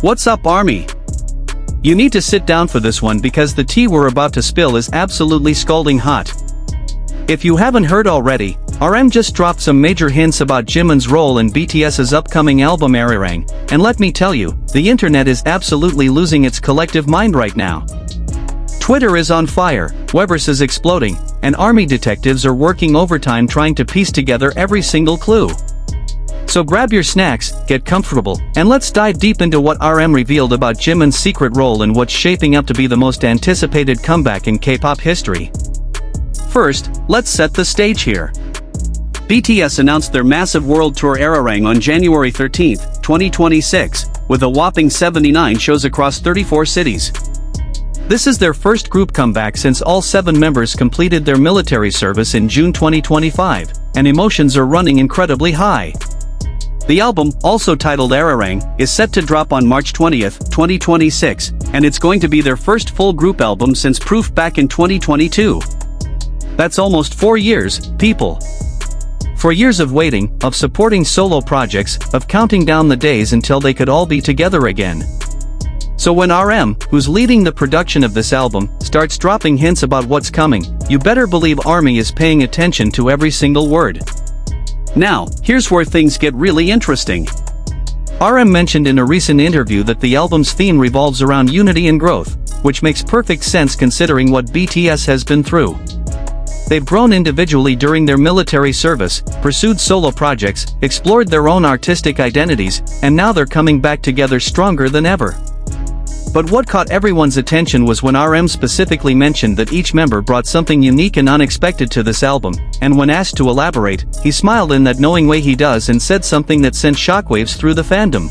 What's up, Army? You need to sit down for this one because the tea we're about to spill is absolutely scalding hot. If you haven't heard already, RM just dropped some major hints about Jimin's role in BTS's upcoming album ARIRANG, and let me tell you, the internet is absolutely losing its collective mind right now. Twitter is on fire, Weverse is exploding, and army detectives are working overtime trying to piece together every single clue. So grab your snacks, get comfortable, and let's dive deep into what RM revealed about Jimin's secret role in what's shaping up to be the most anticipated comeback in K-pop history. First, let's set the stage here. BTS announced their massive world tour ARIRANG on January 13, 2026, with a whopping 79 shows across 34 cities. This is their first group comeback since all 7 members completed their military service in June 2025, and emotions are running incredibly high. The album, also titled ARIRANG, is set to drop on March 20, 2026, and it's going to be their first full group album since Proof back in 2022. That's almost 4 years, people. 4 years of waiting, of supporting solo projects, of counting down the days until they could all be together again. So when RM, who's leading the production of this album, starts dropping hints about what's coming, you better believe ARMY is paying attention to every single word. Now, here's where things get really interesting. RM mentioned in a recent interview that the album's theme revolves around unity and growth, which makes perfect sense considering what BTS has been through. They've grown individually during their military service, pursued solo projects, explored their own artistic identities, and now they're coming back together stronger than ever. But what caught everyone's attention was when RM specifically mentioned that each member brought something unique and unexpected to this album, and when asked to elaborate, he smiled in that knowing way he does and said something that sent shockwaves through the fandom.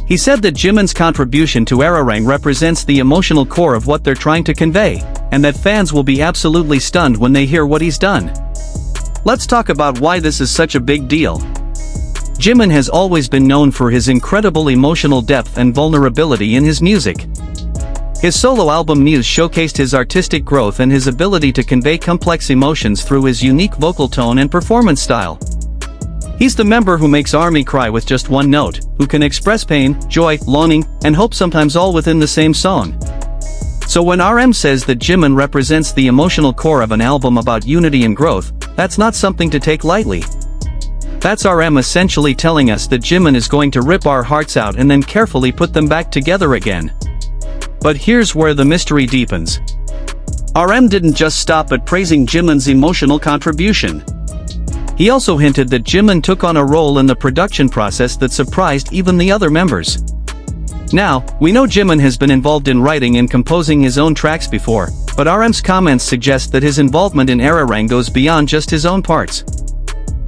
He said that Jimin's contribution to ARIRANG represents the emotional core of what they're trying to convey, and that fans will be absolutely stunned when they hear what he's done. Let's talk about why this is such a big deal. Jimin has always been known for his incredible emotional depth and vulnerability in his music. His solo album Muse showcased his artistic growth and his ability to convey complex emotions through his unique vocal tone and performance style. He's the member who makes ARMY cry with just one note, who can express pain, joy, longing, and hope sometimes all within the same song. So when RM says that Jimin represents the emotional core of an album about unity and growth, that's not something to take lightly. That's RM essentially telling us that Jimin is going to rip our hearts out and then carefully put them back together again. But here's where the mystery deepens. RM didn't just stop at praising Jimin's emotional contribution. He also hinted that Jimin took on a role in the production process that surprised even the other members. Now, we know Jimin has been involved in writing and composing his own tracks before, but RM's comments suggest that his involvement in ARIRANG goes beyond just his own parts.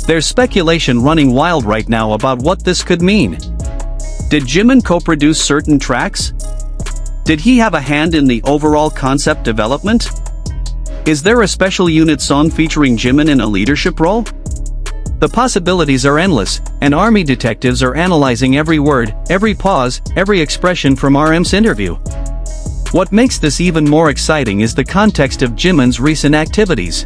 There's speculation running wild right now about what this could mean. Did Jimin co-produce certain tracks? Did he have a hand in the overall concept development? Is there a special unit song featuring Jimin in a leadership role? The possibilities are endless, and army detectives are analyzing every word, every pause, every expression from RM's interview. What makes this even more exciting is the context of Jimin's recent activities.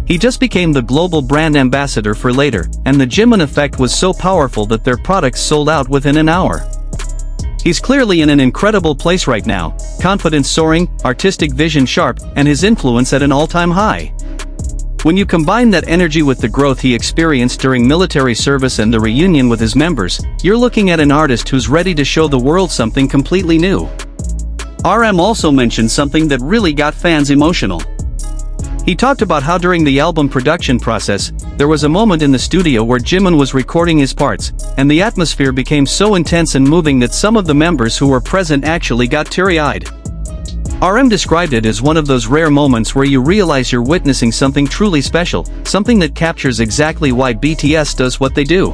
He just became the global brand ambassador for Lador, and the Jimin effect was so powerful that their products sold out within an hour. He's clearly in an incredible place right now, confidence soaring, artistic vision sharp, and his influence at an all-time high. When you combine that energy with the growth he experienced during military service and the reunion with his members, you're looking at an artist who's ready to show the world something completely new. RM also mentioned something that really got fans emotional. He talked about how during the album production process, there was a moment in the studio where Jimin was recording his parts, and the atmosphere became so intense and moving that some of the members who were present actually got teary-eyed. RM described it as one of those rare moments where you realize you're witnessing something truly special, something that captures exactly why BTS does what they do.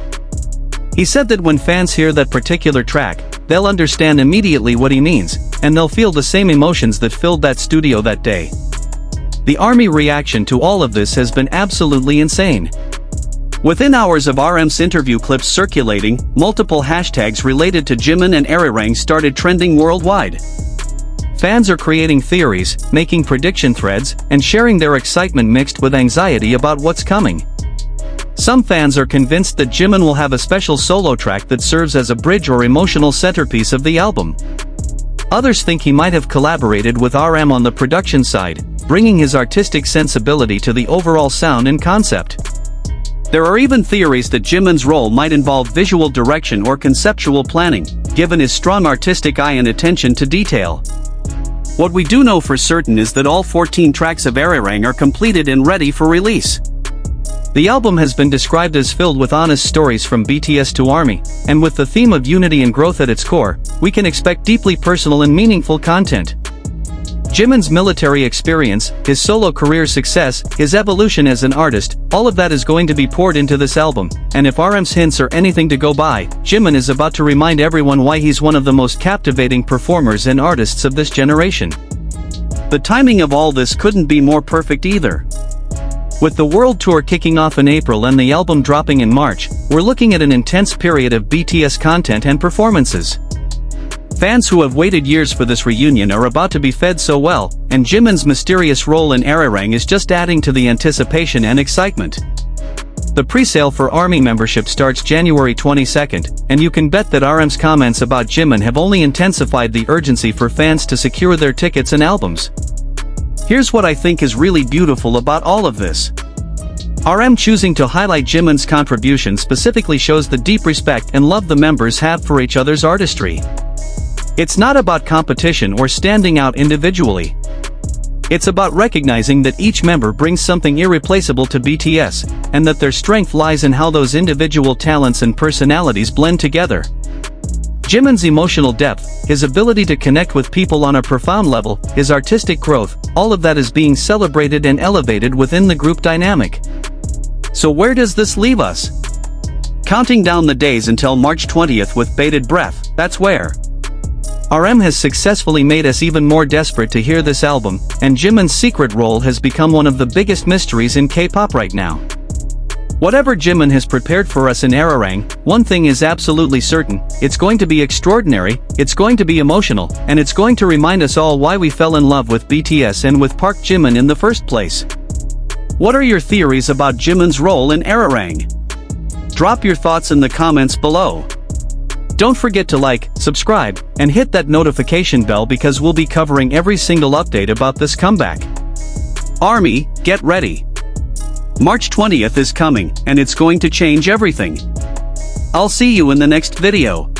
He said that when fans hear that particular track, they'll understand immediately what he means, and they'll feel the same emotions that filled that studio that day. The ARMY reaction to all of this has been absolutely insane. Within hours of RM's interview clips circulating, multiple hashtags related to Jimin and ARIRANG started trending worldwide. Fans are creating theories, making prediction threads, and sharing their excitement mixed with anxiety about what's coming. Some fans are convinced that Jimin will have a special solo track that serves as a bridge or emotional centerpiece of the album. Others think he might have collaborated with RM on the production side, bringing his artistic sensibility to the overall sound and concept. There are even theories that Jimin's role might involve visual direction or conceptual planning, given his strong artistic eye and attention to detail. What we do know for certain is that all 14 tracks of ARIRANG are completed and ready for release. The album has been described as filled with honest stories from BTS to ARMY, and with the theme of unity and growth at its core, we can expect deeply personal and meaningful content. Jimin's military experience, his solo career success, his evolution as an artist, all of that is going to be poured into this album, and if RM's hints are anything to go by, Jimin is about to remind everyone why he's one of the most captivating performers and artists of this generation. The timing of all this couldn't be more perfect either. With the world tour kicking off in April and the album dropping in March, we're looking at an intense period of BTS content and performances. Fans who have waited years for this reunion are about to be fed so well, and Jimin's mysterious role in ARIRANG is just adding to the anticipation and excitement. The pre-sale for ARMY membership starts January 22nd, and you can bet that RM's comments about Jimin have only intensified the urgency for fans to secure their tickets and albums. Here's what I think is really beautiful about all of this. RM choosing to highlight Jimin's contribution specifically shows the deep respect and love the members have for each other's artistry. It's not about competition or standing out individually. It's about recognizing that each member brings something irreplaceable to BTS, and that their strength lies in how those individual talents and personalities blend together. Jimin's emotional depth, his ability to connect with people on a profound level, his artistic growth, all of that is being celebrated and elevated within the group dynamic. So where does this leave us? Counting down the days until March 20th with bated breath, that's where. RM has successfully made us even more desperate to hear this album, and Jimin's secret role has become one of the biggest mysteries in K-pop right now. Whatever Jimin has prepared for us in ARIRANG, one thing is absolutely certain: it's going to be extraordinary, it's going to be emotional, and it's going to remind us all why we fell in love with BTS and with Park Jimin in the first place. What are your theories about Jimin's role in ARIRANG? Drop your thoughts in the comments below. Don't forget to like, subscribe, and hit that notification bell because we'll be covering every single update about this comeback. ARMY, get ready. March 20th is coming, and it's going to change everything. I'll see you in the next video.